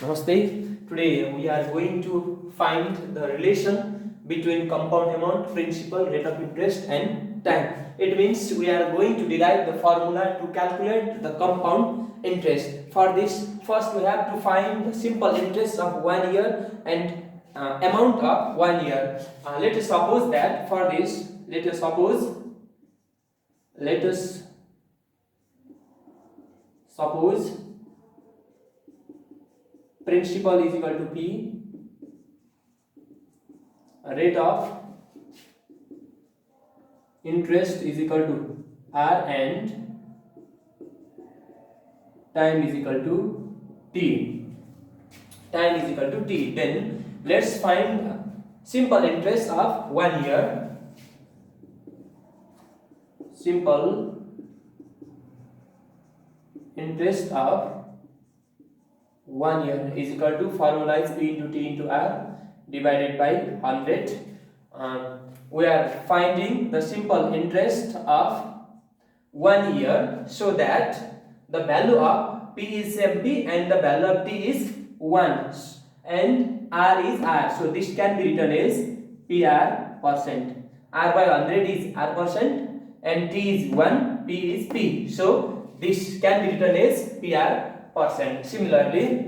Namaste. Today we are going to find the relation between compound amount, principal, rate of interest and time. It means we are going to derive the formula to calculate the compound interest. For this, first we have to find the simple interest of 1 year and amount of 1 year. Let us suppose that for this, let us suppose principal is equal to P, rate of interest is equal to R, and time is equal to T. Time is equal to T. Then let's find simple interest of 1 year. Simple interest of 1 year is equal to formula is P into T into R divided by 100. We are finding the simple interest of 1 year, so that the value of P is same P and the value of T is 1 and R is R. So this can be written as PR percent. R by 100 is R percent and T is 1, P is P. So this can be written as PR percent. Similarly,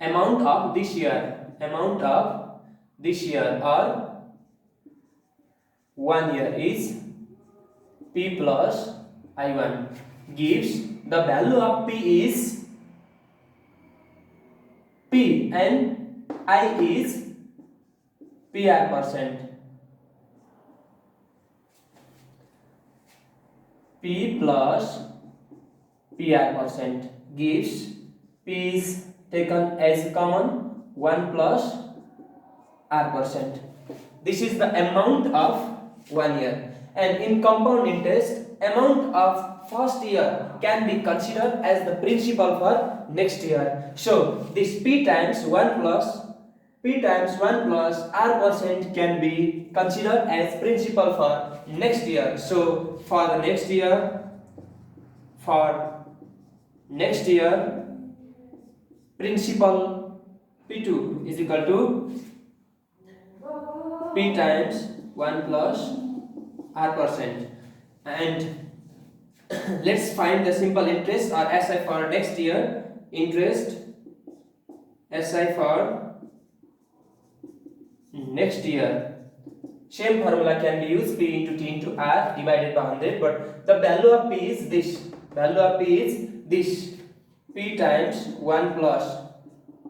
amount of this year or 1 year is P plus I1 gives the value of P is P and I is PR percent. P plus PR percent gives P is taken as common 1 plus R percent. This is the amount of 1 year, and in compound interest, amount of first year can be considered as the principal for next year. So this P times 1 plus R percent can be considered as principal for next year. So for the next year, principal P2 is equal to P times 1 plus R percent, and let's find the simple interest or SI for next year. Interest SI for next year, same formula can be used, P into T into R divided by 100, but the value of P is this. P times 1 plus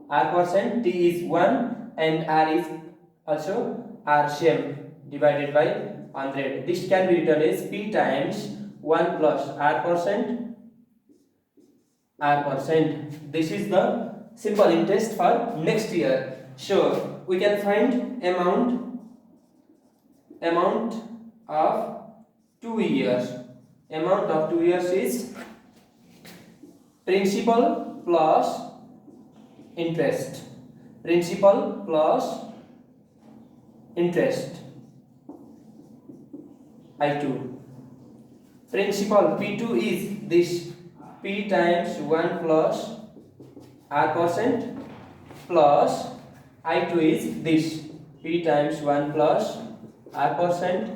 R percent, T is 1 and R is also R same divided by 100. This can be written as P times 1 plus R percent. This is the simple interest for next year. So we can find amount of 2 years. Amount of 2 years is principal plus interest. I2. Principal P2 is this, P times 1 plus R percent, plus I2 is this, P times 1 plus R percent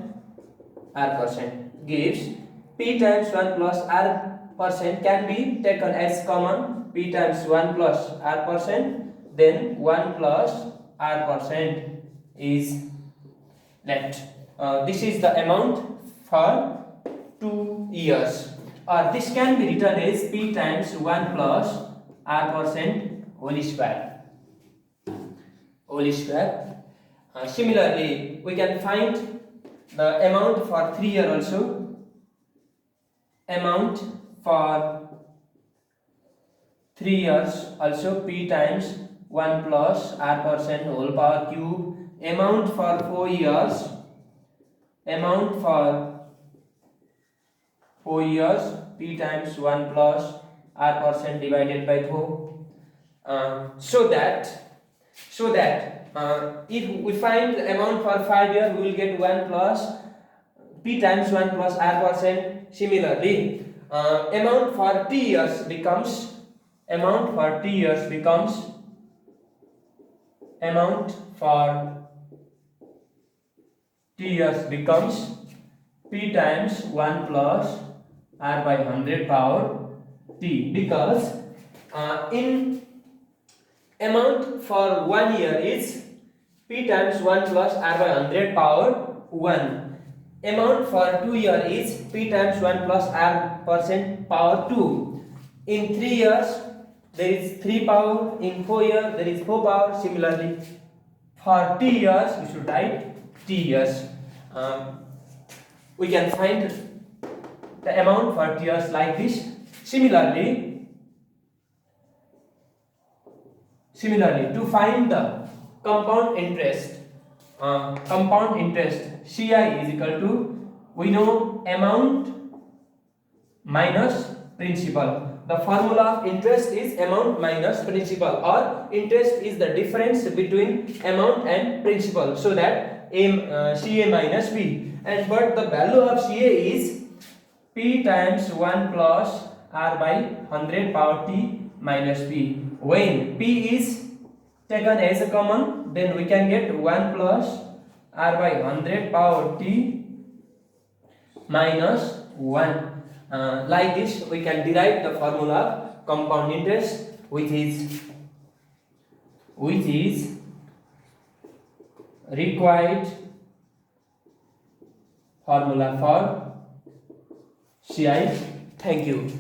gives P times 1 plus R percent can be taken as common, P times 1 plus R percent, then 1 plus R percent is left. This is the amount for 2 years, or this can be written as P times 1 plus R percent whole square. Similarly, we can find the amount for 3 years also. Amount for 3 years also, P times 1 plus R percent whole power cube. Amount for 4 years, P times 1 plus R percent divided by 4. So that if we find the amount for 5 years, we will get 1 plus P times 1 plus R percent. Similarly, amount for T years becomes amount for t years becomes amount for t years becomes p times 1 plus r by 100 power t, because in amount for 1 year is p times 1 plus r by 100 power 1. Amount for 2 year is p times 1 plus r percent power 2. In 3 years there is 3 power. In 4 years there is 4 power. Similarly, for t years we should write t years. We can find the amount for t years like this. Similarly, to find the compound interest, CI is equal to, we know, amount minus principal. The formula of interest is amount minus principal, or interest is the difference between amount and principal, so that CA minus P. And but the value of CA is P times 1 plus R by 100 power T minus P. When P is taken as a common, then we can get 1 plus R by 100 power T minus 1. Like this we can derive the formula of compound interest, which is required formula for CI. Thank you.